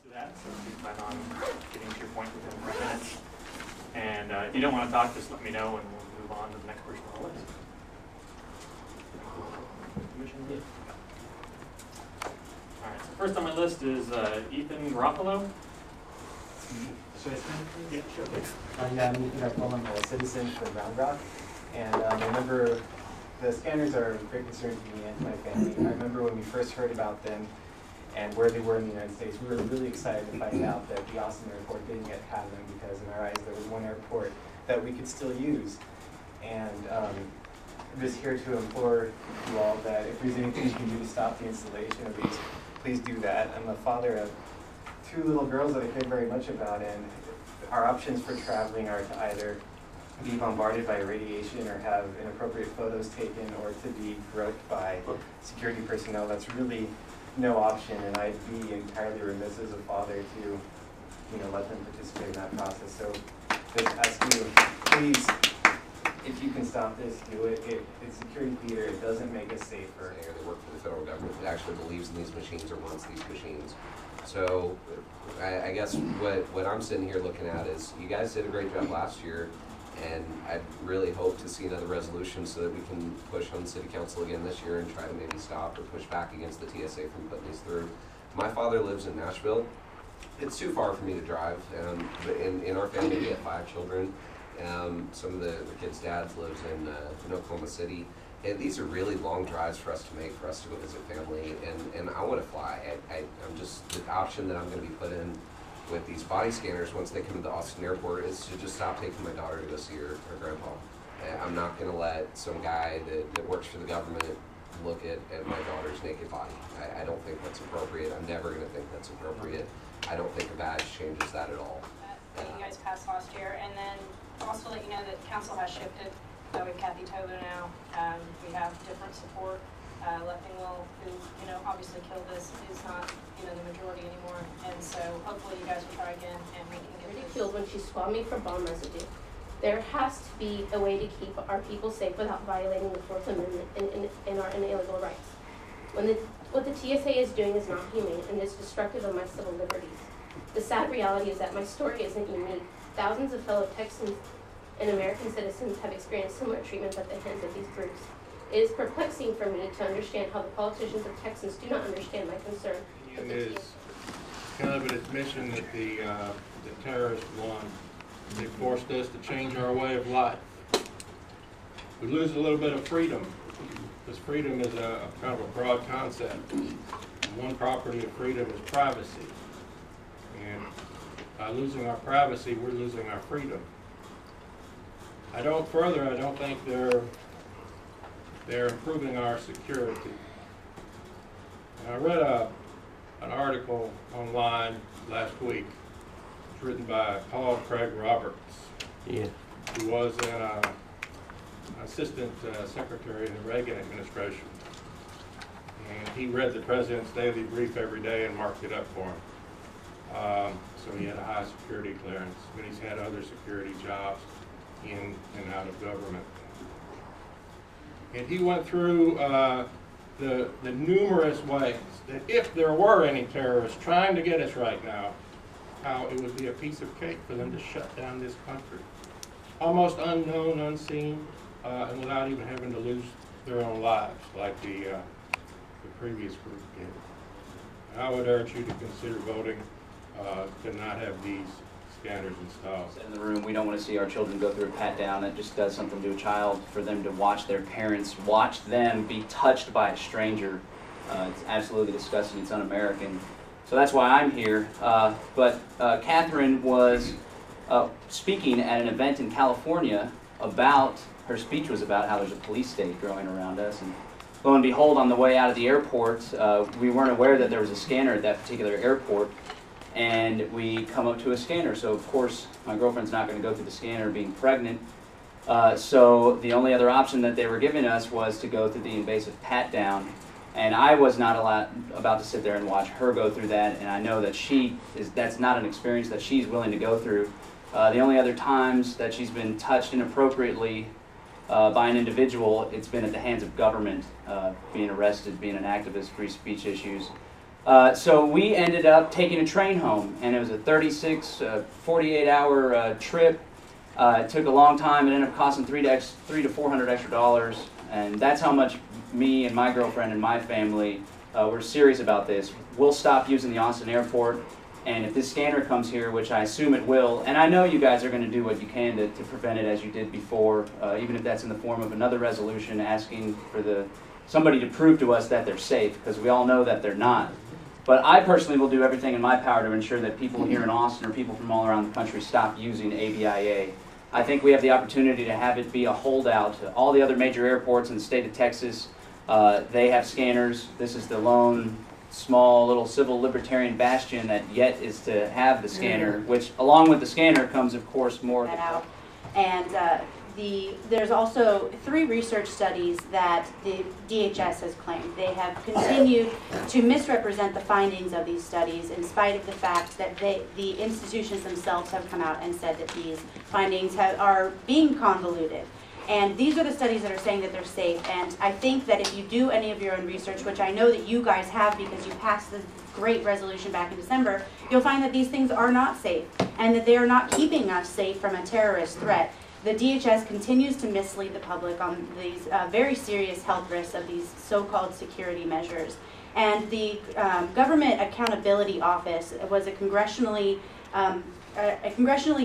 to that, so we plan on getting to your point within 5 minutes. And if you don't want to talk, just let me know and we'll move on to the next person on the list. All right, so first on my list is Ethan Garofalo. Should I stand? Yeah, sure. Yeah, I'm Ethan Garofalo. I'm a citizen from Round Rock. And I remember the scanners are a great concern to me and my family. I remember when we first heard about them and where they were in the United States, we were really excited to find out that the Austin airport didn't yet have them because in our eyes there was one airport that we could still use. And I'm just here to implore you all that if there's anything you can do to stop the installation of these, please do that. I'm a father of 2 little girls that I care very much about, and our options for traveling are to either be bombarded by radiation or have inappropriate photos taken or to be groped by security personnel. That's really no option, and I'd be entirely remiss as a father to, let them participate in that process. So just ask you, please, if you can stop this, do it. It's security theater. It doesn't make us safer. They work for the federal government that actually believes in these machines or wants these machines. So I guess what I'm sitting here looking at is you guys did a great job last year, and I really hope to see another resolution so that we can push on the city council again this year and try to maybe stop or push back against the TSA from putting these through. My father lives in Nashville. It's too far for me to drive. But in our family, we have 5 children. Some of the kids' dads lives in Oklahoma City. And these are really long drives for us to make, for us to go visit family. And I want to fly. I'm just, the option that I'm going to be put in with these body scanners once they come to the Austin airport is to just stop taking my daughter to go see her grandpa. I'm not going to let some guy that works for the government look at my daughter's naked body. I don't think that's appropriate. I'm never going to think that's appropriate. I don't think a badge changes that at all. That you guys passed last year, and then also let you know that council has shifted. With Kathy Toba now, we have different support. Leffingwell, who obviously killed this, is not the majority anymore, and so hopefully you guys will try again and we can get this. Killed when she swab me for bomb residue. There has to be a way to keep our people safe without violating the 4th Amendment and our inalienable rights. What the TSA is doing is not humane and is destructive of my civil liberties. The sad reality is that my story isn't unique. Thousands of fellow Texans and American citizens have experienced similar treatment at the hands of these groups. It is perplexing for me to understand how the politicians of Texas do not understand my concern. It is kind of an admission that the terrorists won. They forced us to change our way of life. We lose a little bit of freedom, because freedom is a kind of a broad concept. One property of freedom is privacy. And by losing our privacy, we're losing our freedom. I don't think they're improving our security. And I read an article online last week. It's written by Paul Craig Roberts, who was an assistant secretary in the Reagan administration. And he read the president's daily brief every day and marked it up for him. So he had a high security clearance, but he's had other security jobs in and out of government. And he went through the numerous ways that if there were any terrorists trying to get us right now, how it would be a piece of cake for them to shut down this country. Almost unknown, unseen, and without even having to lose their own lives like the previous group did. I would urge you to consider voting to not have these scanners installed. In the room, we don't want to see our children go through a pat down that just does something to a child. For them to watch their parents, watch them be touched by a stranger, it's absolutely disgusting. It's un-American. So that's why I'm here. But Catherine was speaking at an event in California about, her speech was about how there's a police state growing around us. And lo and behold, on the way out of the airport, we weren't aware that there was a scanner at that particular airport. And we come up to a scanner. So of course, my girlfriend's not going to go through the scanner being pregnant. So the only other option that they were giving us was to go through the invasive pat down. And I was not about to sit there and watch her go through that. And I know that that's not an experience that she's willing to go through. The only other times that she's been touched inappropriately by an individual, it's been at the hands of government, being arrested, being an activist, free speech issues. So we ended up taking a train home, and it was a 48-hour trip. It took a long time. It ended up costing $300 to $400 extra, and that's how much me and my girlfriend and my family were serious about this. We'll stop using the Austin airport, and if this scanner comes here, which I assume it will, and I know you guys are going to do what you can to prevent it as you did before, even if that's in the form of another resolution asking for somebody to prove to us that they're safe, because we all know that they're not. But I personally will do everything in my power to ensure that people here in Austin or people from all around the country stop using ABIA. I think we have the opportunity to have it be a holdout. All the other major airports in the state of Texas, they have scanners. This is the lone, small, little civil libertarian bastion that yet is to have the scanner, which along with the scanner comes, of course, more. That out. And there's also 3 research studies that the DHS has claimed. They have continued to misrepresent the findings of these studies in spite of the fact that the institutions themselves have come out and said that these findings are being convoluted. And these are the studies that are saying that they're safe. And I think that if you do any of your own research, which I know that you guys have because you passed this great resolution back in December, you'll find that these things are not safe and that they are not keeping us safe from a terrorist threat. The DHS continues to mislead the public on these very serious health risks of these so-called security measures. And the Government Accountability Office was a congressionally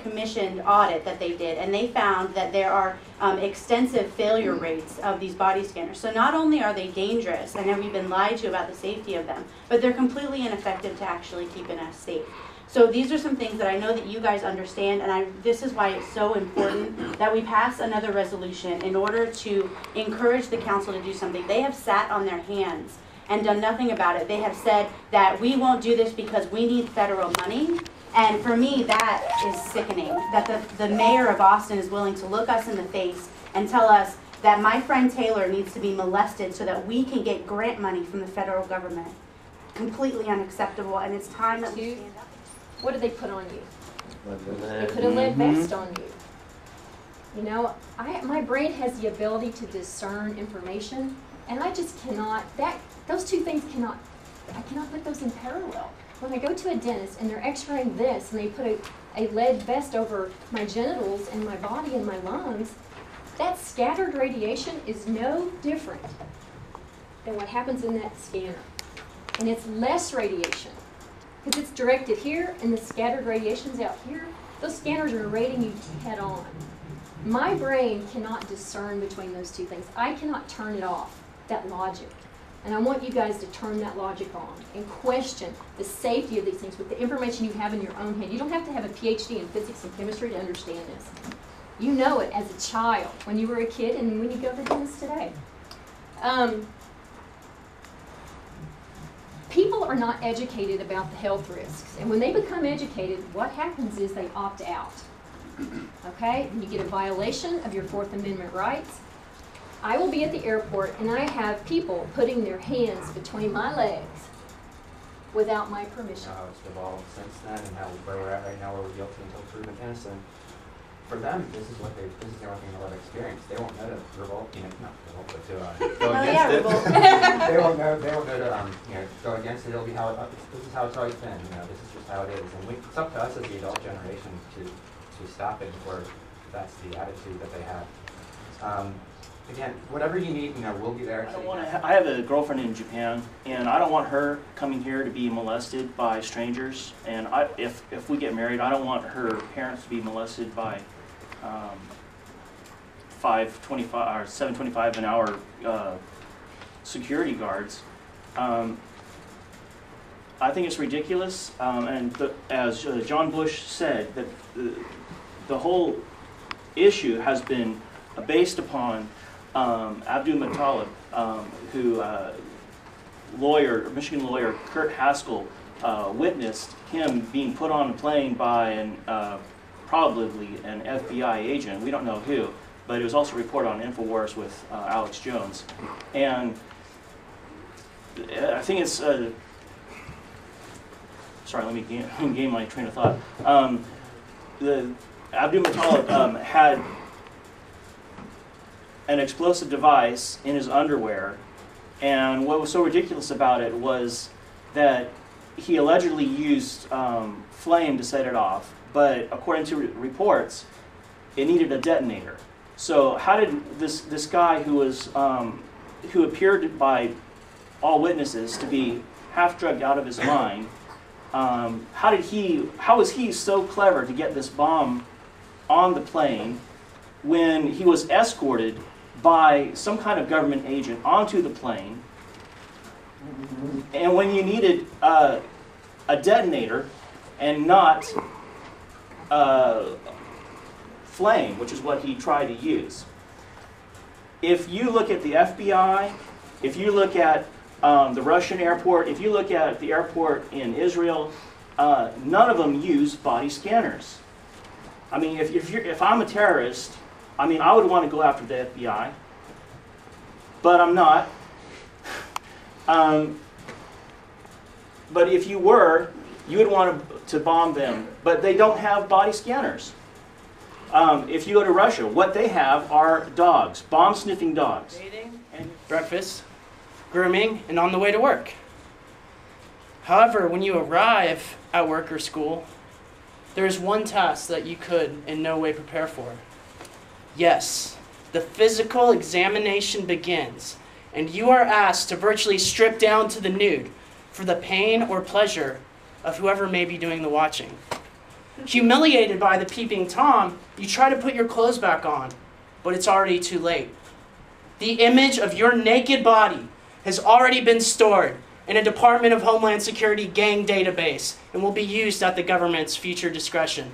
commissioned audit that they did, and they found that there are extensive failure rates of these body scanners. So not only are they dangerous, and then we've been lied to about the safety of them, but they're completely ineffective to actually keeping us safe. So these are some things that I know that you guys understand, and this is why it's so important that we pass another resolution in order to encourage the council to do something. They have sat on their hands and done nothing about it. They have said that we won't do this because we need federal money. And for me, that is sickening, that the mayor of Austin is willing to look us in the face and tell us that my friend Taylor needs to be molested so that we can get grant money from the federal government. Completely unacceptable, and it's time that we stand up. What did they put on you? They put a lead vest on you. You know, my brain has the ability to discern information, and I just cannot, those two things I cannot put those in parallel. When I go to a dentist and they're x-raying this and they put a lead vest over my genitals and my body and my lungs, that scattered radiation is no different than what happens in that scanner. And it's less radiation because it's directed here and the scattered radiation's out here. Those scanners are rating you head on. My brain cannot discern between those two things. I cannot turn it off, that logic. And I want you guys to turn that logic on and question the safety of these things with the information you have in your own head. You don't have to have a PhD in physics and chemistry to understand this. You know it as a child, when you were a kid, and when you go to the dentist today. People are not educated about the health risks. And when they become educated, what happens is they opt out. Okay? And you get a violation of your Fourth Amendment rights. I will be at the airport and I have people putting their hands between my legs without my permission. How it's evolved since then, and where we're at right now, where we're guilty until proven innocent. For them, this is their working experience. They won't know to revolt, not revolt, but to go against it. They won't know to go against it. It'll be this is how it's always been. This is just how it is, and it's up to us as the adult generation to stop it before that's the attitude that they have. Again, whatever you need, we'll be there. I have a girlfriend in Japan, and I don't want her coming here to be molested by strangers. And if we get married, I don't want her parents to be molested by $5.25 or $7.25 an hour security guards. I think it's ridiculous, and as John Bush said, that the whole issue has been based upon Abdul Muttalib, who Michigan lawyer Kurt Haskell witnessed him being put on a plane by probably an FBI agent. We don't know who, but it was also reported on InfoWars with Alex Jones. And I think it's sorry, let me gain my train of thought. The Abdul Muttalib had an explosive device in his underwear, and what was so ridiculous about it was that he allegedly used flame to set it off, but according to reports, it needed a detonator. So how did this guy who was who appeared by all witnesses to be half drugged out of his mind, how was he so clever to get this bomb on the plane when he was escorted by some kind of government agent onto the plane, and when you needed a detonator and not flame, which is what he tried to use? If you look at the FBI, if you look at the Russian airport, if you look at the airport in Israel, none of them use body scanners. I mean, if I'm a terrorist, I mean, I would want to go after the FBI, but I'm not. But if you were, you would want to bomb them, but they don't have body scanners. If you go to Russia, what they have are dogs, bomb-sniffing dogs. Dating, breakfast, grooming, and on the way to work. However, when you arrive at work or school, there is one task that you could in no way prepare for. Yes, the physical examination begins, and you are asked to virtually strip down to the nude for the pain or pleasure of whoever may be doing the watching. Humiliated by the peeping Tom, you try to put your clothes back on, but it's already too late. The image of your naked body has already been stored in a Department of Homeland Security gang database and will be used at the government's future discretion.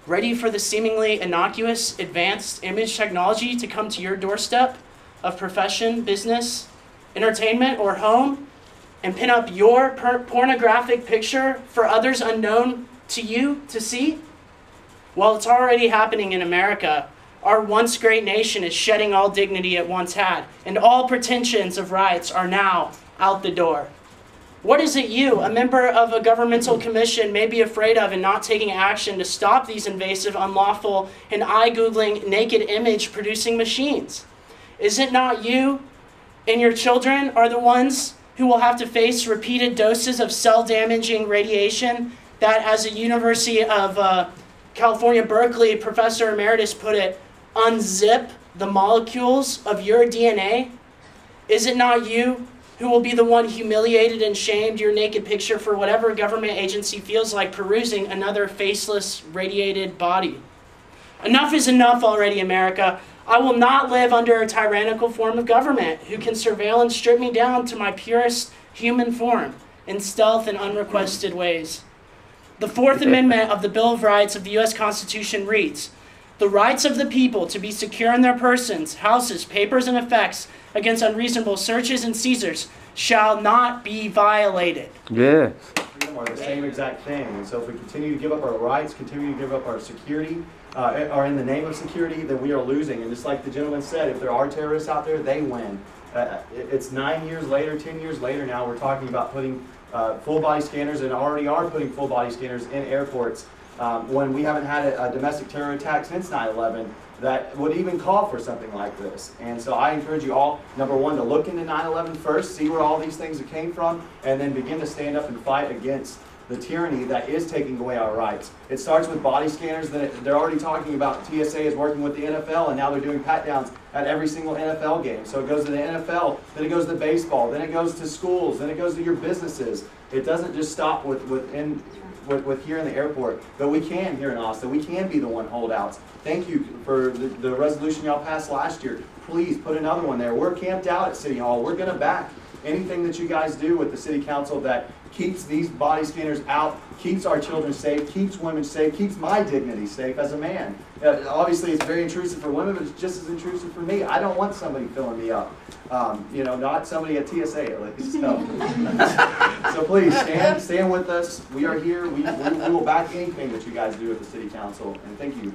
Ready for the seemingly innocuous advanced image technology to come to your doorstep of profession, business, entertainment, or home and pin up your pornographic picture for others unknown to you to see? Well, it's already happening in America. Our once great nation is shedding all dignity it once had, and all pretensions of rights are now out the door. What is it you, a member of a governmental commission, may be afraid of in not taking action to stop these invasive, unlawful, and eye-googling, naked image-producing machines? Is it not you and your children are the ones who will have to face repeated doses of cell-damaging radiation that, as a University of California, Berkeley professor emeritus put it, unzip the molecules of your DNA? Is it not you who will be the one humiliated and shamed your naked picture for whatever government agency feels like perusing another faceless, radiated body? Enough is enough already, America. I will not live under a tyrannical form of government who can surveil and strip me down to my purest human form in stealth and unrequested ways. The Fourth Amendment of the Bill of Rights of the U.S. Constitution reads, "The rights of the people to be secure in their persons, houses, papers, and effects against unreasonable searches and seizures shall not be violated." Yeah. Freedom are the same exact thing. And so if we continue to give up our rights, continue to give up our security, or in the name of security, then we are losing. And just like the gentleman said, if there are terrorists out there, they win. It's 9 years later, 10 years later now, we're talking about putting full body scanners, and already are putting full body scanners in airports when we haven't had a domestic terror attack since 9/11 that would even call for something like this. And so I encourage you all, number one, to look into 9/11 first, see where all these things came from, and then begin to stand up and fight against the tyranny that is taking away our rights. It starts with body scanners. Then they're already talking about TSA is working with the NFL, and now they're doing pat-downs at every single NFL game. So it goes to the NFL, then it goes to baseball, then it goes to schools, then it goes to your businesses. It doesn't just stop with here in the airport, but we can here in Austin. We can be the one holdouts. Thank you for the resolution y'all passed last year. Please put another one there. We're camped out at City Hall. We're going to back anything that you guys do with the City Council that keeps these body scanners out, keeps our children safe, keeps women safe, keeps my dignity safe as a man. Obviously, it's very intrusive for women, but it's just as intrusive for me. I don't want somebody filling me up. Not somebody at TSA at least. So please, stand with us. We are here. We will back anything that you guys do at the City Council. And thank you.